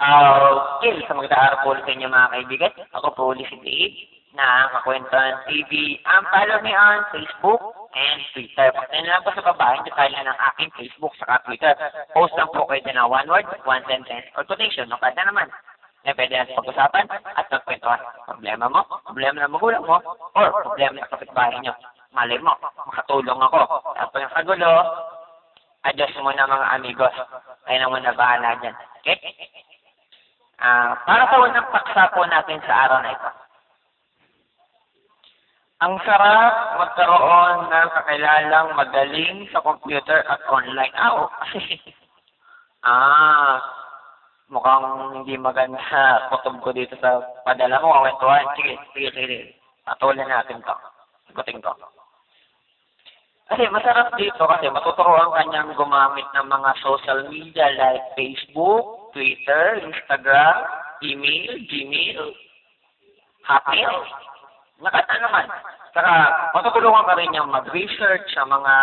Okay, sa magandang araw po sa inyo mga kaibigan. Ako po ulit si Dave na Kakwentuhan TV. Follow me on Facebook and Twitter. Pagkain lang po sa baba, hindi tayo ng aking Facebook saka Twitter. Post lang po kayo din na one word, one sentence, or quotation. No, kada naman. Pwede natin pag-usapan at magkwentuhan. Problema mo, problema ng magulang mo, or problema ng kapitbahay nyo. Malay mo, makatulong ako. Tapos yung kagulo, adjust mo na mga amigos. Kaya naman na bahala dyan. Okay? Para sa unang paksa po natin sa araw na ito. Ang sarap magkaroon ng kakilalang magaling sa computer at online. Mukhang hindi maganda kutob ko dito sa padala mo. Kawentuhan. Sige. Patuloy natin to. Ikutin ko. Kasi masarap dito kasi matuturuan kanyang gumamit ng mga social media like Facebook, Twitter, Instagram, email, Gmail, Hotmail. Nakata naman. Saka matutulungan ka rin niyang mag-research sa mga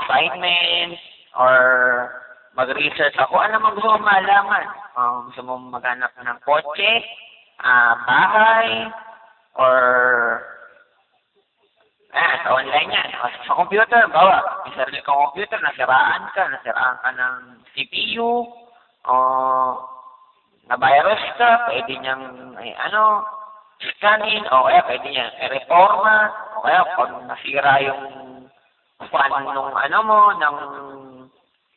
assignments or mag-research ako. Ano mo gusto mo malaman? Gusto mo maghanap ng kotse, bahay, or sa online yan. Sa computer, bawa, may sarili kang computer, nasiraan ka ng CPU, o na-virus ka, pwede niyang, scanin, o kaya pwede niyang i-reforma, o kaya pag nasira yung fan ng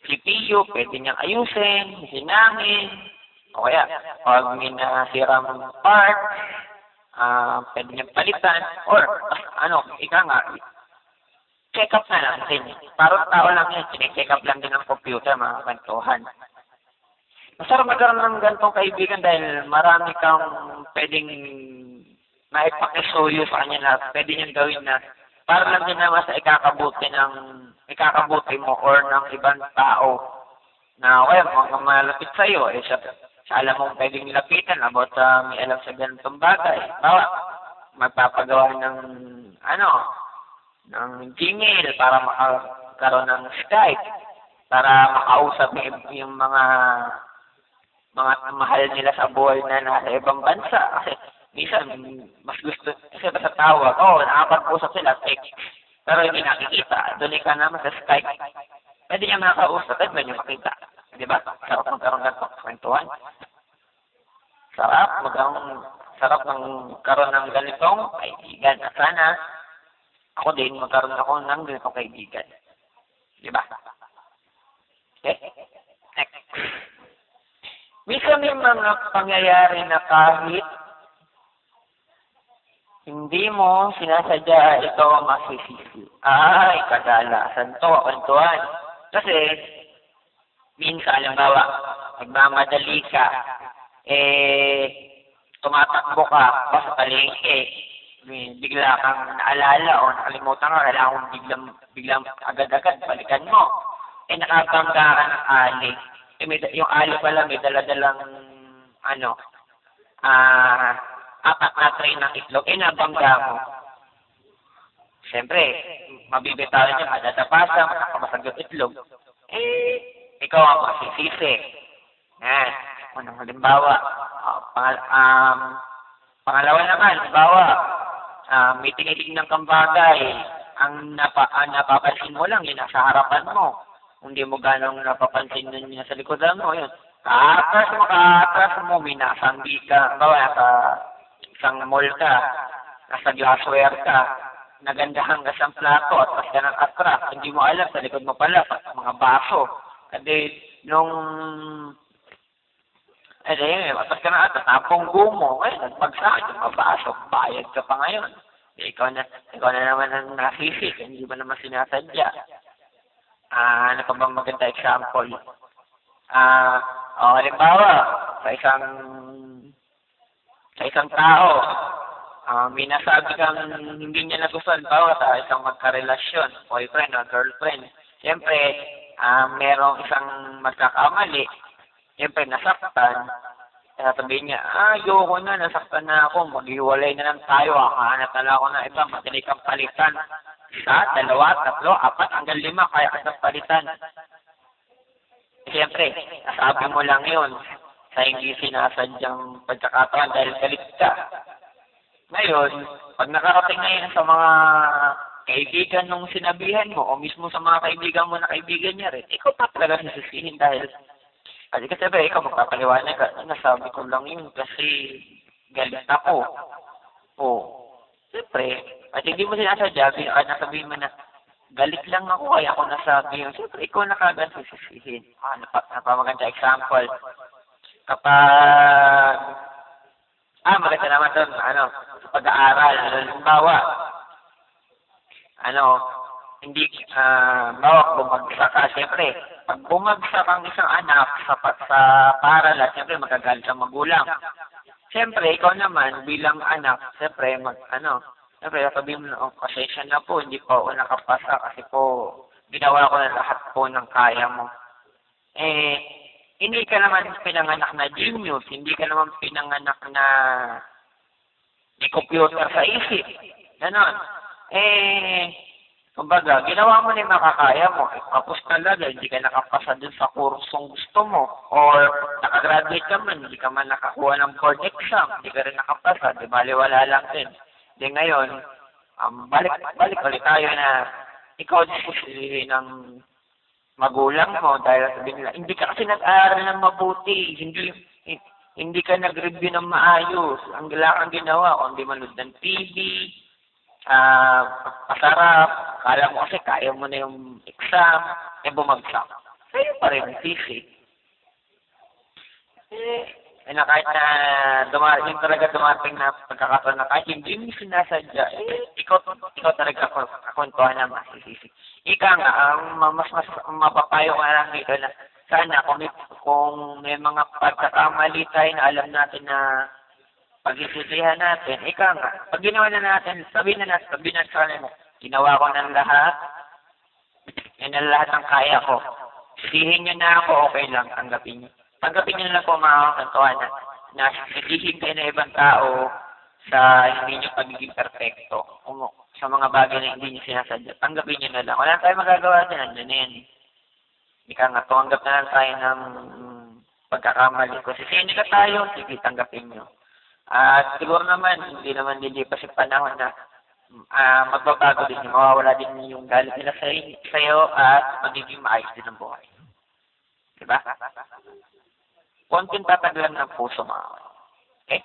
CPU, pwede niyang ayusin, hinangin, o kaya pag may nasira mong part, pwede niyang palitan, or, check up na lang din. Parang tao lang yan, check up lang din ng computer, mga kwentuhan. Masarap magkaroon ng ganitong kaibigan dahil marami kang pwedeng maipakisuyo sa kanya na pwede niyang gawin na para lang din naman sa ikakabuti mo or ng ibang tao na, mga malapit sa'yo, sa alam mong pwedeng lapitan about may alam sa ganitong bagay. Bawa, magpapagawa ng Gmail para makakaroon ng Skype, para makausap yung mga mahal nila sa buhay na nasa ibang bansa. Kasi minsan, mas gusto, kasi sa tawag, nakapag-usap sila, text. Pero hindi nakikita, doon ka naman sa Skype. Pwede niya makakausap, at pwede niya makita. Diba? Sarap magkaroon ng kwentuhan. Sarap ng karoon ng ganitong kaibigan. At sana, ako din magkaroon ako ng ganitong kaibigan. Diba? Okay? Next. Minsan may mga pangyayari na kahit hindi mo sinasadya ito masisisi. Kadalasan to, kwentuhan. Kasi, minsan, halimbawa, nagmamadali ka, tumatakbo ka, basta palengke, bigla kang naalala o nakalimutan ka, kailangan biglang agad-agad balikan mo. Nakabangga ka ng ali. Yung ali pala may daladalang apat na tray ng itlog, nabangga mo. Siyempre, mabibitawan niya, madadapasa, makakabasag yung itlog. Ikaw ang masisisi. Unang halimbawa, pangalawa naman, halimbawa, may tinitignan kang bagay, ang napapansin mo lang, yun nasa harapan mo. Hindi mo ganong napapansin nun yun sa likodan mo, yun. Kaatras mo, may nasanggi ka, halimbawa, nasa isang mall ka, nasa glassware ka, nagandahan ka sa plato at pas ka ng atras, hindi mo alam, sa likod mo pala, mga baso. Kasi, atas ka na atas, napunggo mo, nagpagsak, yung mabasok, bayad ka pa ngayon. Ikaw na naman ang nasisik, hindi mo naman sinasadya. Ano pa bang maganda example? Halimbawa, sa isang tao, may nasabi kang hindi niya nagustuhan, halimbawa sa isang magkarelasyon, boyfriend o girlfriend. Siyempre, merong isang magkakamali, siyempre nasaktan, sasabihin niya, ayoko na, nasaktan na ako, maghiwalay na lang tayo, hanap na lang ako na iba, madali kang palitan. 1, 2, 3, 4, hanggang 5, kaya ka palitan. siyempre, nasabi mo lang yun sa hindi sinasadyang pagkakataon dahil galit ka. Ngayon, pag nakarating ngayon sa mga kaibigan nung sinabihan mo o mismo sa mga kaibigan mo na kaibigan niya rin, ikaw pa talaga sisisihin dahil kasi ba, ikaw magpapaliwanag ka, nasabi ko lang yun kasi galit ako. O, siyempre, at hindi mo sinasadya, nasabihin mo na galit lang ako kaya ako nasabi yun. Siyempre, ikaw na kagad sisisihin. Napamaganda example. Kapag, maganda naman doon, sa pag-aaral, halimbawa, hindi, bumagsak ka, siyempre, pag bumagsak ang isang anak sa paaralan, siyempre, magagalit ang magulang. Siyempre, ikaw naman, bilang anak, siyempre, siyempre, sabihin mo na, pasensya na po, hindi po ako nakapasa kasi po, ginawa ko na lahat po ng kaya mo. Hindi ka naman pinanganak na genius, hindi ka naman pinanganak na may computer sa isip. Ganon. Kumbaga, ginawa mo na yung makakaya mo. Tapos talaga, hindi ka nakapasa dun sa kursong gusto mo. Or, nakagraduate ka man, hindi ka man nakakuha ng board exam, hindi ka rin nakapasa, di bali wala lang din. Di ngayon, balik ulit tayo na ikaw din sisilihin ng magulang mo dahil sabihin nila, hindi ka kasi nag-aaral ng mabuti, hindi ka nag-review ng maayos. Ang kang ginawa, kung hindi manood ng TV, pasarap, kala mo kasi kaya mo na yung exam, bumagsak. Sa'yo pa rin, sisi. Na kahit na dumating na pagkakataon na kahit hindi mo sinasadya, ikaw talaga kakuntuhan na masisisi. Ika nga, mas mapapayo ka lang dito na sana kung may mga pagkakamali tayo na alam natin na pag-isisihan natin, ika nga, pag ginawa na natin, sabihin na sa kanila, ginawa ko ng lahat, yan ang lahat ng kaya ko. Sisihin nyo na ako, okay lang, tanggapin nyo. Tanggapin nyo lang po mga kakantuhan na sisihin kayo na ibang tao sa hindi nyo pagiging perfecto. Sa mga bagay na hindi nyo sinasadya, tanggapin nyo na lang. Wala tayong magagawa dyan, andyan yan. Ika nga, tumanggap na lang tayo ng pagkakamali ko. Sisihin ka tayo, sige, tanggapin nyo. At siguro naman, hindi naman lilipas yung panahon na magbabago din yung mawawala din yung galit nila sa'yo at magiging maayos din ang buhay. Diba? Konting tataglan ng puso mga. Okay?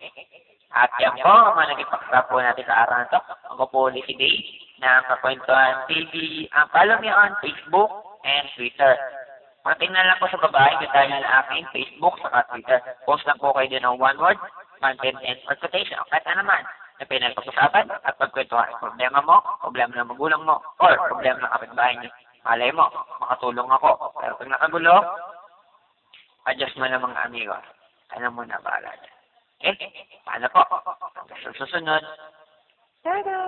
At yan po, mga naging paksa po natin sa araw na ito. Ako po ulit si Dave ng Kakwentuhan TV. Follow me on Facebook and Twitter. Tingnan lang po sa babae, tayo na aking Facebook sa Twitter. Post lang po kayo din ng one word, content and or quotation. O kahit na naman, na pinagpag-usapan at pagkwentuhan ang problema mo, problema ng magulang mo, or problema ng kapitbahay niyo. Malay mo, makatulong ako. Pero pag nakagulo, adjust mo na mga amigo. Ano mo na bahala dyan. Paano po? Hanggang sa susunod. Tada!